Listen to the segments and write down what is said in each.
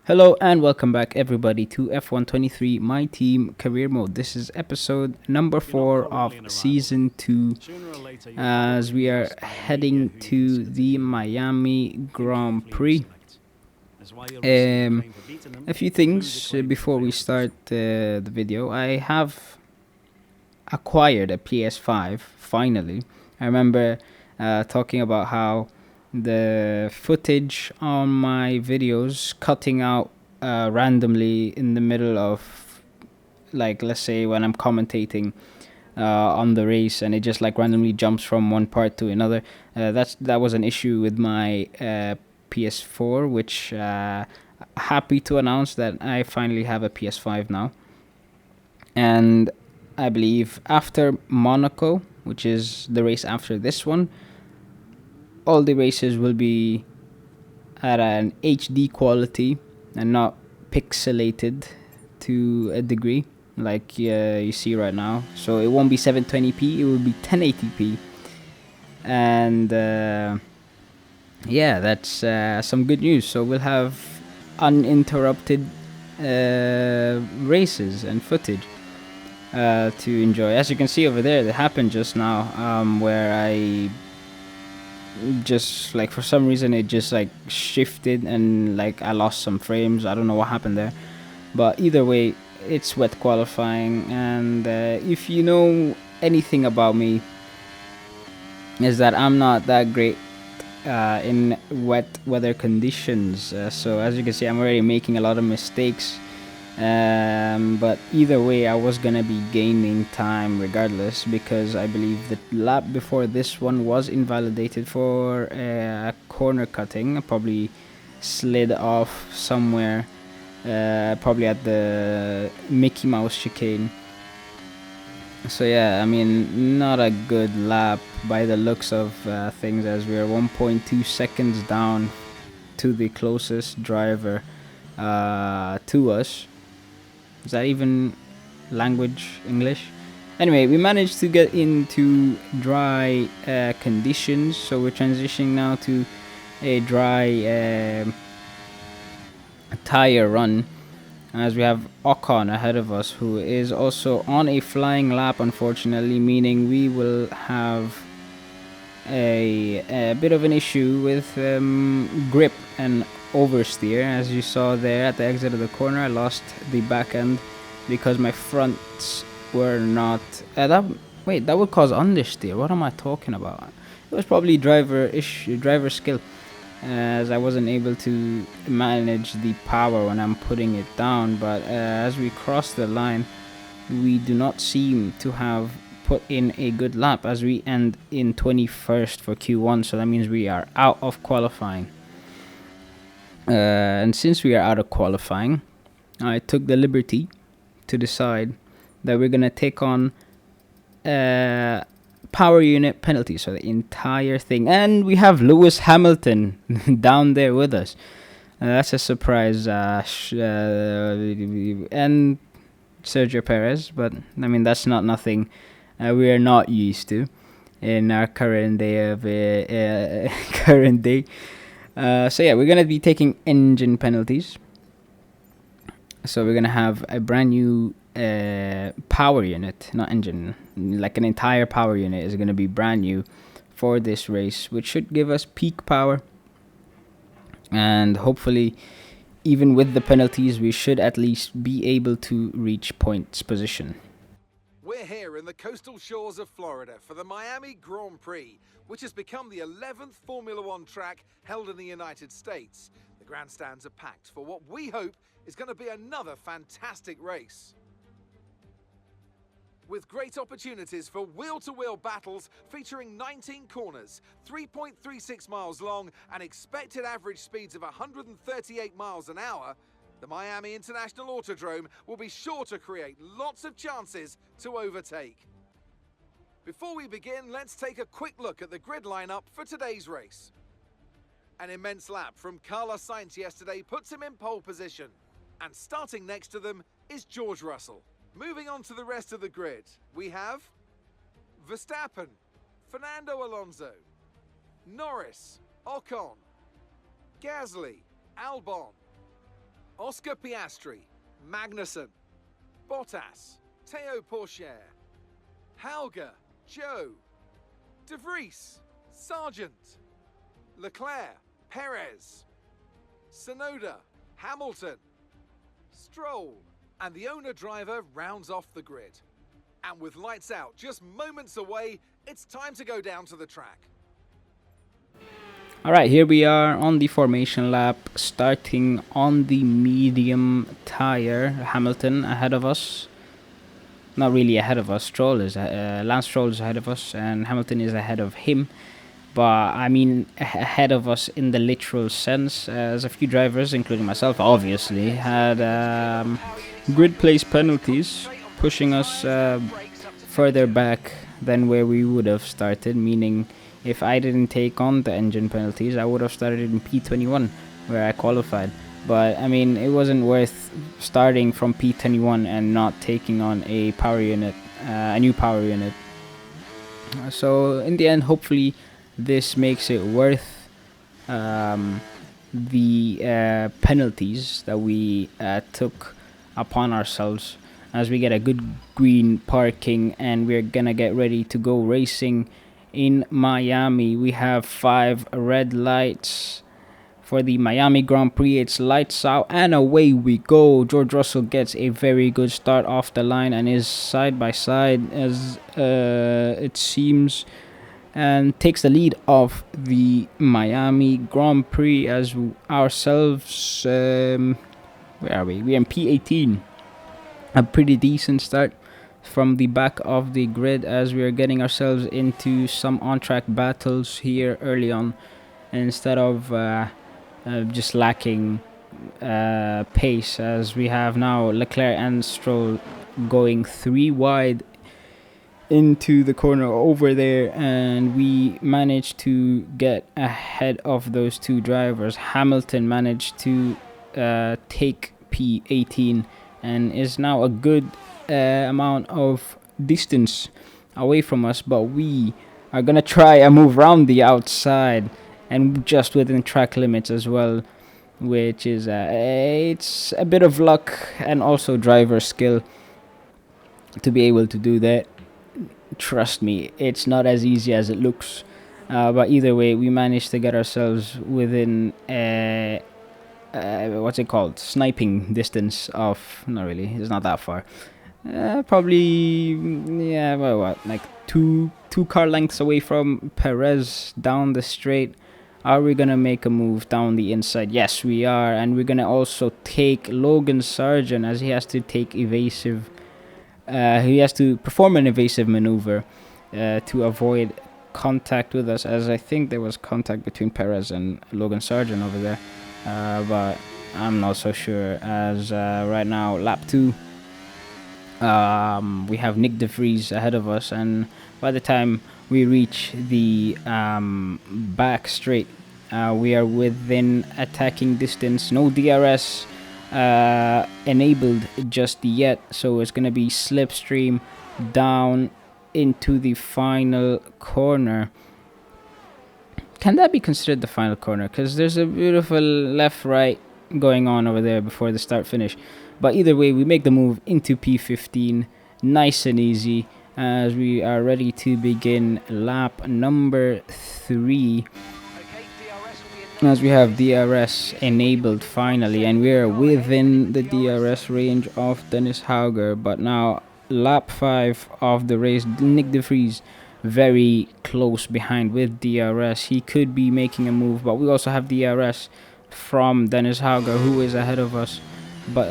Hello and welcome back everybody to F123 My Team Career Mode. This is episode number 4 of season 2 as we are heading to the Miami Grand Prix. A few things before we start the video. I have acquired a PS5 finally. I remember talking about how the footage on my videos cutting out randomly in the middle of, like, let's say when I'm commentating on the race, and it just like randomly jumps from one part to another. That was an issue with my PS4, which happy to announce that I finally have a PS5 now. And I believe after Monaco, which is the race after this one, all the races will be at an HD quality and not pixelated to a degree like you see right now. So it won't be 720p, it will be 1080p. And yeah, that's some good news. So we'll have uninterrupted races and footage to enjoy. As you can see over there, that happened just now, where I just, like, for some reason it just like shifted and like I lost some frames. I don't know what happened there, but either way, it's wet qualifying. And if you know anything about me, is that I'm not that great in wet weather conditions. So as you can see, I'm already making a lot of mistakes. But either way, I was gonna be gaining time regardless, because I believe the lap before this one was invalidated for corner cutting. I probably slid off somewhere, probably at the Mickey Mouse chicane. So yeah, I mean, not a good lap by the looks of things, as we are 1.2 seconds down to the closest driver to us. Is that even language English? Anyway, we managed to get into dry conditions, so we're transitioning now to a dry tire run, as we have Ocon ahead of us, who is also on a flying lap, unfortunately, meaning we will have a bit of an issue with grip and oversteer. As you saw there at the exit of the corner, I lost the back end because my fronts were not that would cause understeer. What am I talking about? It was probably driver skill, as I wasn't able to manage the power when I'm putting it down. But as we cross the line, we do not seem to have put in a good lap, as we end in 21st for Q1. So that means we are out of qualifying. And since we are out of qualifying, I took the liberty to decide that we're gonna take on power unit penalty, so the entire thing. And we have Lewis Hamilton down there with us. That's a surprise. And Sergio Perez, but I mean, that's not nothing we are not used to in our current day of current day. So yeah, we're gonna be taking engine penalties. So we're gonna have a brand new power unit, not engine, like an entire power unit is gonna be brand new for this race, which should give us peak power. And hopefully, even with the penalties, we should at least be able to reach points position. We're here in the coastal shores of Florida for the Miami Grand Prix, which has become the 11th Formula One track held in the United States. The grandstands are packed for what we hope is going to be another fantastic race, with great opportunities for wheel-to-wheel battles featuring 19 corners, 3.36 miles long, and expected average speeds of 138 miles an hour. The Miami International Autodrome will be sure to create lots of chances to overtake. Before we begin, let's take a quick look at the grid lineup for today's race. An immense lap from Carlos Sainz yesterday puts him in pole position. And starting next to them is George Russell. Moving on to the rest of the grid, we have Verstappen, Fernando Alonso, Norris, Ocon, Gasly, Albon, Oscar Piastri, Magnussen, Bottas, Teo Pourchaire, Hauger, Joe, De Vries, Sargent, Leclerc, Perez, Sonoda, Hamilton, Stroll, and the owner-driver rounds off the grid. And with lights out just moments away, it's time to go down to the track. Alright, here we are on the formation lap, starting on the medium tire. Hamilton ahead of us. Not really ahead of us. Lance Stroll is ahead of us, and Hamilton is ahead of him. But I mean, ahead of us in the literal sense, as a few drivers, including myself, obviously, had grid place penalties, pushing us further back than where we would have started, meaning if I didn't take on the engine penalties, I would have started in P21, where I qualified. But, I mean, it wasn't worth starting from P21 and not taking on a power unit, a new power unit. So, in the end, hopefully, this makes it worth the penalties that we took upon ourselves, as we get a good green parking and we're gonna get ready to go racing in Miami. We have 5 red lights for the Miami Grand Prix. It's lights out and away we go. George Russell gets a very good start off the line and is side by side, as it seems, and takes the lead of the Miami Grand Prix. As ourselves, where are we? We're in P18. A pretty decent start from the back of the grid, as we are getting ourselves into some on-track battles here early on, instead of just lacking pace, as we have now Leclerc and Stroll going 3 wide into the corner over there, and we managed to get ahead of those 2 drivers. Hamilton managed to take P18 and is now a good amount of distance away from us, but we are gonna try and move around the outside and just within track limits as well, which is it's a bit of luck and also driver skill to be able to do that. Trust me, it's not as easy as it looks, but either way, we managed to get ourselves within what's it called, sniping distance of, not really, it's not that far, probably, yeah, well, what, like two car lengths away from Perez down the straight. Are we gonna make a move down the inside? Yes, we are, and we're gonna also take Logan Sargent, as he has to take evasive, he has to perform an evasive maneuver to avoid contact with us, as I think there was contact between Perez and Logan Sargent over there, but I'm not so sure, as right now, lap 2, we have Nick De Vries ahead of us, and by the time we reach the back straight, we are within attacking distance. No DRS enabled just yet, so it's gonna be slipstream down into the final corner. Can that be considered the final corner? Because there's a beautiful left-right going on over there before the start-finish. But either way, we make the move into P15, nice and easy, as we are ready to begin lap number 3. As we have DRS enabled finally, and we are within the DRS range of Dennis Hauger. But now lap 5 of the race, Nick De Vries very close behind with DRS. He could be making a move, but we also have DRS from Dennis Hauger, who is ahead of us. But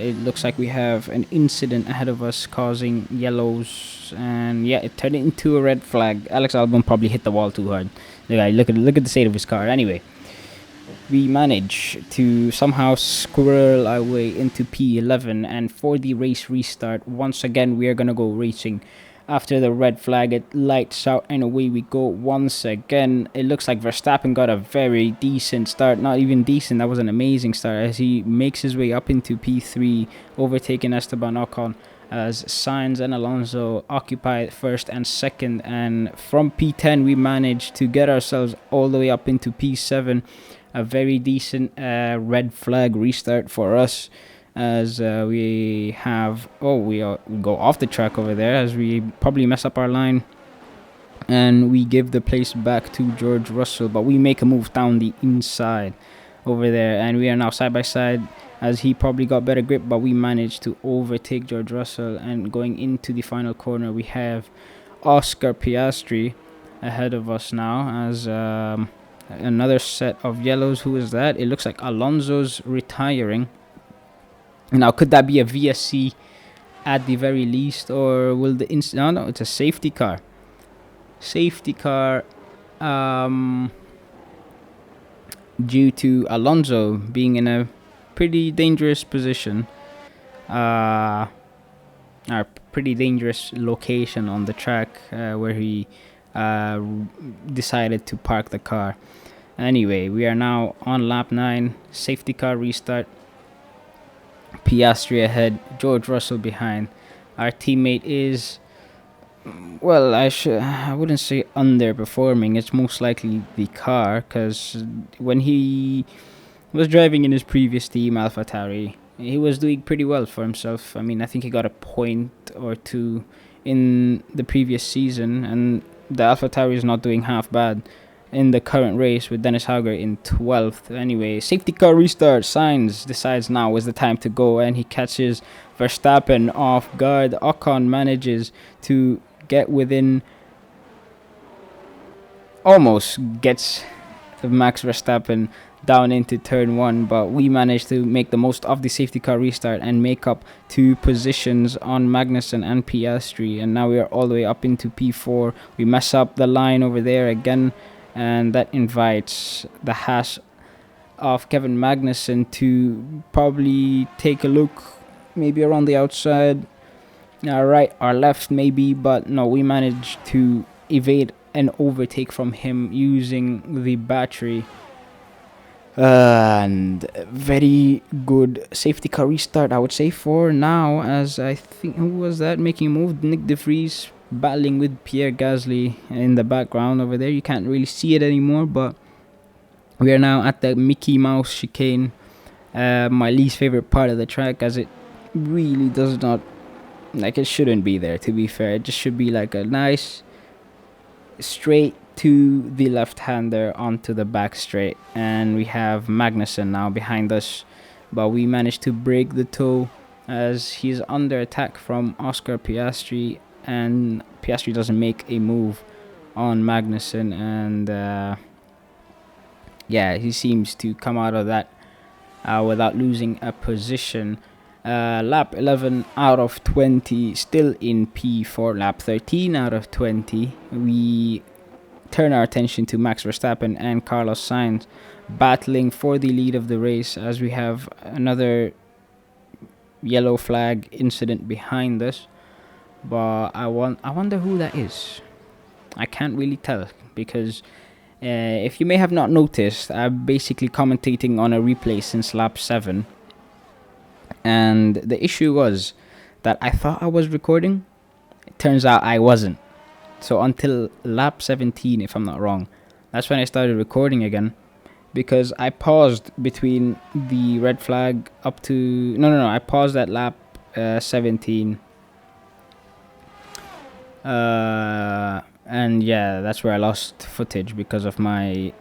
it looks like we have an incident ahead of us causing yellows, and yeah, it turned into a red flag. Alex Albon probably hit the wall too hard. Look at the state of his car. Anyway, we manage to somehow squirrel our way into P11, and for the race restart, once again we are gonna go racing. After the red flag, it lights out and away we go once again. It looks like Verstappen got a very decent start. Not even decent, that was an amazing start, as he makes his way up into P3, overtaking Esteban Ocon, as Sainz and Alonso occupy first and second. And from P10 we managed to get ourselves all the way up into P7, a very decent red flag restart for us, as we have we go off the track over there, as we probably mess up our line, and we give the place back to George Russell, but we make a move down the inside over there, and we are now side by side, as he probably got better grip, but we managed to overtake George Russell. And going into the final corner, we have Oscar Piastri ahead of us now, as another set of yellows. Who is that? It looks like Alonso's retiring. Now, could that be a VSC at the very least, or will the no, it's a safety car. Safety car, due to Alonso being in a pretty dangerous position, a pretty dangerous location on the track, where he decided to park the car. Anyway, we are now on lap 9, safety car restart. Piastri ahead, George Russell behind. Our teammate is, well, I wouldn't say underperforming. It's most likely the car, because when he was driving in his previous team, AlphaTauri, he was doing pretty well for himself. I mean, I think he got a point or two in the previous season, and the AlphaTauri is not doing half bad in the current race with Dennis Hauger in 12th. Anyway, safety car restart. Sainz decides now is the time to go, and he catches Verstappen off guard. Ocon manages to get within, almost gets Max Verstappen down into turn 1, but we managed to make the most of the safety car restart and make up 2 positions on Magnussen and Piastri, and now we are all the way up into P4. We mess up the line over there again, and that invites the Haas of Kevin Magnussen to probably take a look, maybe around the outside, our right, our left maybe, but no, we managed to evade an overtake from him using the battery. And very good safety car restart, I would say, for now, as I think, who was that making a move? Nick De Vries battling with Pierre Gasly in the background over there. You can't really see it anymore, but we are now at the Mickey Mouse chicane, my least favorite part of the track, as it really does not, like, it shouldn't be there, to be fair. It just should be like a nice straight to the left-hander onto the back straight, and we have Magnussen now behind us, but we managed to break the toe as he's under attack from Oscar Piastri, and Piastri doesn't make a move on Magnussen, and yeah, he seems to come out of that without losing a position. Lap 11 out of 20, still in P4. Lap 13 out of 20, we turn our attention to Max Verstappen and Carlos Sainz battling for the lead of the race, as we have another yellow flag incident behind us. But I wonder who that is. I can't really tell, because if you may have not noticed, I'm basically commentating on a replay since lap 7, and the issue was that I thought I was recording. It turns out I wasn't. So until lap 17, if I'm not wrong, that's when I started recording again, because I paused between the red flag up to... No, I paused at lap 17. And yeah, that's where I lost footage because of my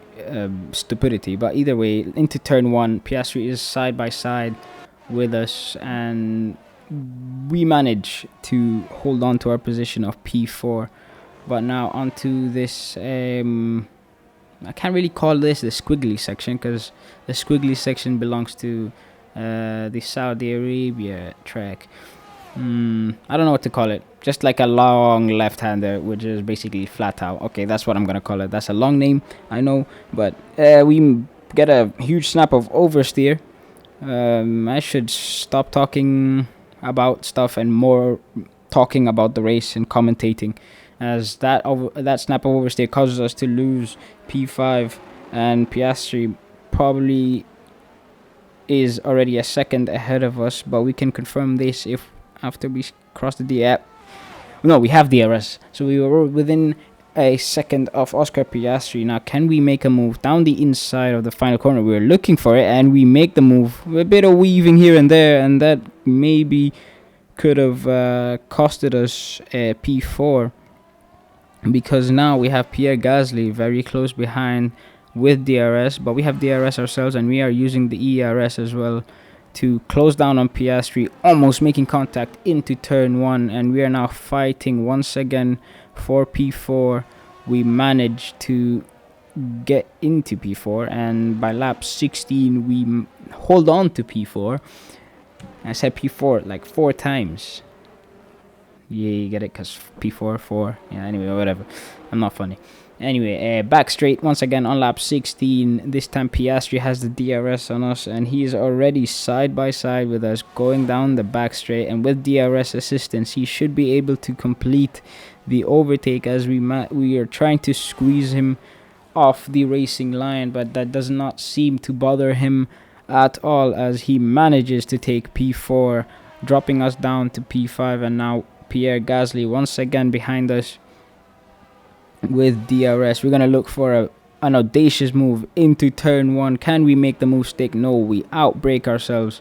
stupidity. But either way, into turn 1, Piastri is side by side with us, and we manage to hold on to our position of P4. But now onto this, I can't really call this the squiggly section, because the squiggly section belongs to the Saudi Arabia track. I don't know what to call it. Just like a long left-hander, which is basically flat out. Okay, that's what I'm going to call it. That's a long name, I know. But we get a huge snap of oversteer. I should stop talking about stuff and more talking about the race and commentating, as that snap of oversteer causes us to lose P5, and Piastri probably is already a second ahead of us, but we can confirm this if after we cross the DRS. No, we have DRS, so we were within a second of Oscar Piastri. Now, can we make a move down the inside of the final corner? We're looking for it, and we make the move. A bit of weaving here and there, and that maybe could have costed us a P4, because now we have Pierre Gasly very close behind with DRS, but we have DRS ourselves, and we are using the ERS as well to close down on Piastri, almost making contact into turn 1, and we are now fighting once again for P4. We managed to get into P4, and by lap 16 we hold on to P4. I said P4 like 4 times. Yeah, you get it, because P4, 4. Yeah, anyway, whatever. I'm not funny. Anyway, back straight once again on lap 16. This time Piastri has the DRS on us, and he is already side by side with us going down the back straight. And with DRS assistance, he should be able to complete the overtake, as we are trying to squeeze him off the racing line, but that does not seem to bother him at all, as he manages to take P4, dropping us down to P5. And now Pierre Gasly once again behind us with DRS. We're gonna look for an audacious move into turn 1. Can we make the move stick? No, we outbrake ourselves,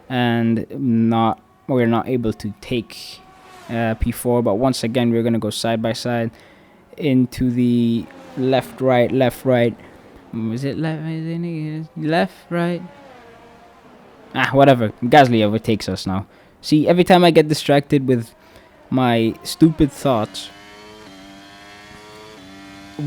and we're not able to take P4. But once again, we're gonna go side by side into the left right. Is it left right? Whatever. Gasly overtakes us now. See, every time I get distracted with my stupid thoughts,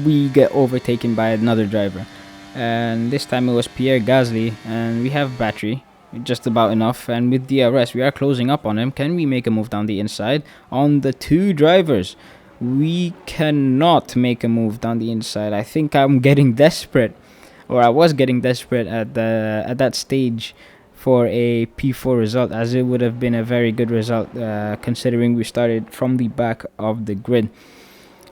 we get overtaken by another driver, and this time it was Pierre Gasly, and we have battery just about enough, and with DRS we are closing up on him. Can we make a move down the inside on the 2 drivers? We cannot make a move down the inside. I think I'm getting desperate, or I was getting desperate at that stage for a P4 result, as it would have been a very good result considering we started from the back of the grid.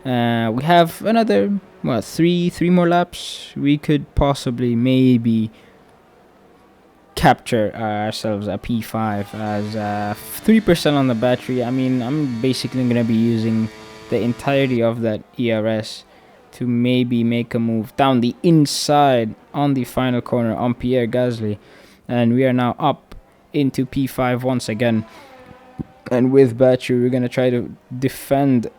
We have another three more laps. We could possibly maybe capture ourselves a P5, as 3% on the battery. I mean, I'm basically going to be using the entirety of that ERS to maybe make a move down the inside on the final corner on Pierre Gasly, and we are now up into P5 once again. And with battery, we're going to try to defend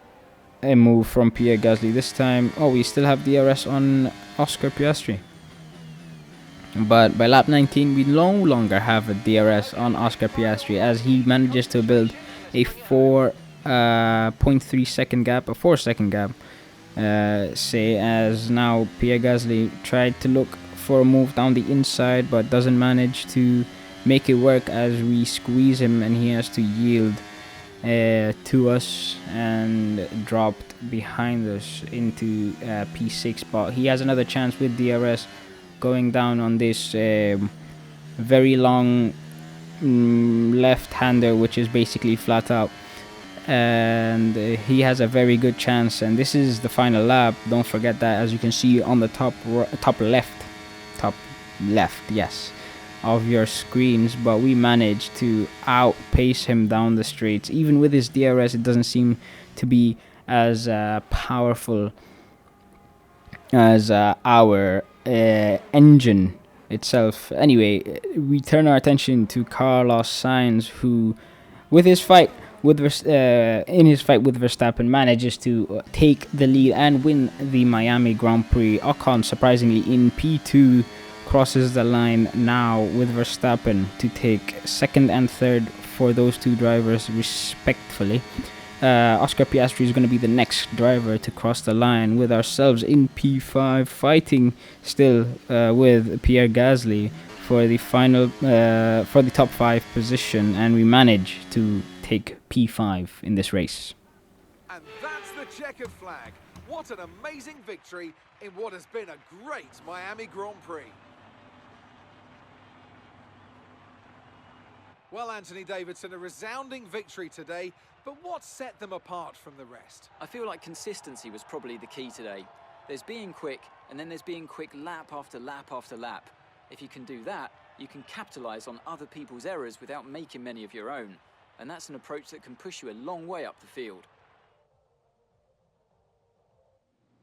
a move from Pierre Gasly. This time, we still have DRS on Oscar Piastri, but by lap 19 we no longer have a DRS on Oscar Piastri, as he manages to build a 4.3 second gap, a 4 second gap, as now Pierre Gasly tried to look for a move down the inside, but doesn't manage to make it work, as we squeeze him and he has to yield to us and dropped behind us into P6. But he has another chance with DRS going down on this very long left-hander, which is basically flat out, and he has a very good chance. And this is the final lap, don't forget that, as you can see on the top left, yes, of your screens. But we managed to outpace him down the straights. Even with his DRS, it doesn't seem to be as powerful as our engine itself. Anyway, we turn our attention to Carlos Sainz, who with his fight with Verstappen manages to take the lead and win the Miami Grand Prix. Ocon, surprisingly, in P2 crosses the line now with Verstappen to take second and third for those 2 drivers respectively. Oscar Piastri is going to be the next driver to cross the line, with ourselves in P5 fighting still with Pierre Gasly for the final for the top 5 position, and we manage to take P5 in this race. And that's the checkered flag. What an amazing victory in what has been a great Miami Grand Prix. Well, Anthony Davidson, a resounding victory today, but what set them apart from the rest? I feel like consistency was probably the key today. There's being quick, and then there's being quick lap after lap after lap. If you can do that, you can capitalise on other people's errors without making many of your own. And that's an approach that can push you a long way up the field.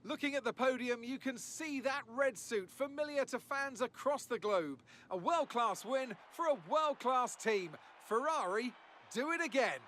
Looking at the podium, you can see that red suit familiar to fans across the globe. A world-class win for a world-class team. Ferrari, do it again.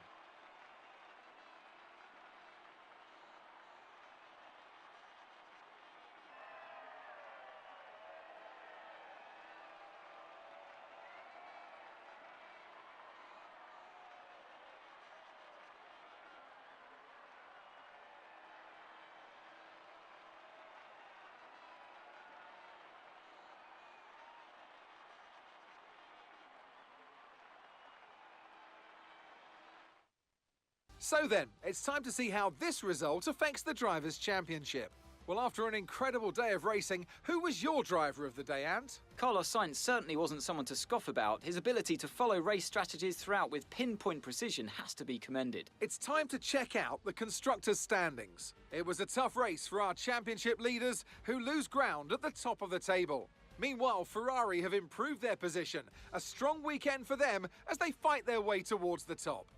So then, it's time to see how this result affects the Drivers' Championship. Well, after an incredible day of racing, who was your driver of the day, Ant? Carlos Sainz certainly wasn't someone to scoff about. His ability to follow race strategies throughout with pinpoint precision has to be commended. It's time to check out the Constructors' standings. It was a tough race for our championship leaders, who lose ground at the top of the table. Meanwhile, Ferrari have improved their position. A strong weekend for them as they fight their way towards the top.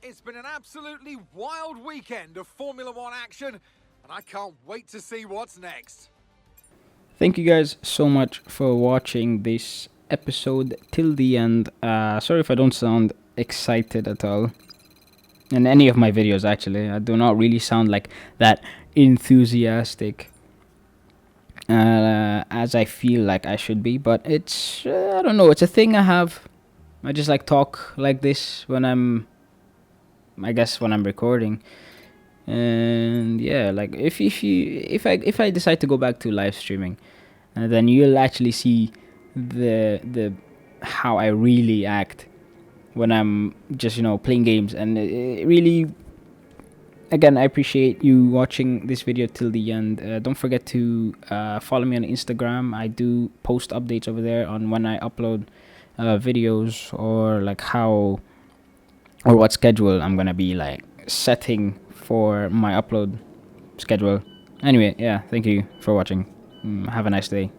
It's been an absolutely wild weekend of Formula One action, and I can't wait to see what's next. Thank you guys so much for watching this episode till the end. Sorry if I don't sound excited at all. In any of my videos, actually. I do not really sound like that enthusiastic as I feel like I should be. But it's, I don't know, it's a thing I have. I just like talk like this when I'm recording. And yeah, like if I decide to go back to live streaming, then you'll actually see the how I really act when I'm just playing games. And it really, again, I appreciate you watching this video till the end. Don't forget to follow me on Instagram. I do post updates over there on when I upload videos, or like how or what schedule I'm gonna be like setting for my upload schedule. Anyway, yeah, thank you for watching. Have a nice day.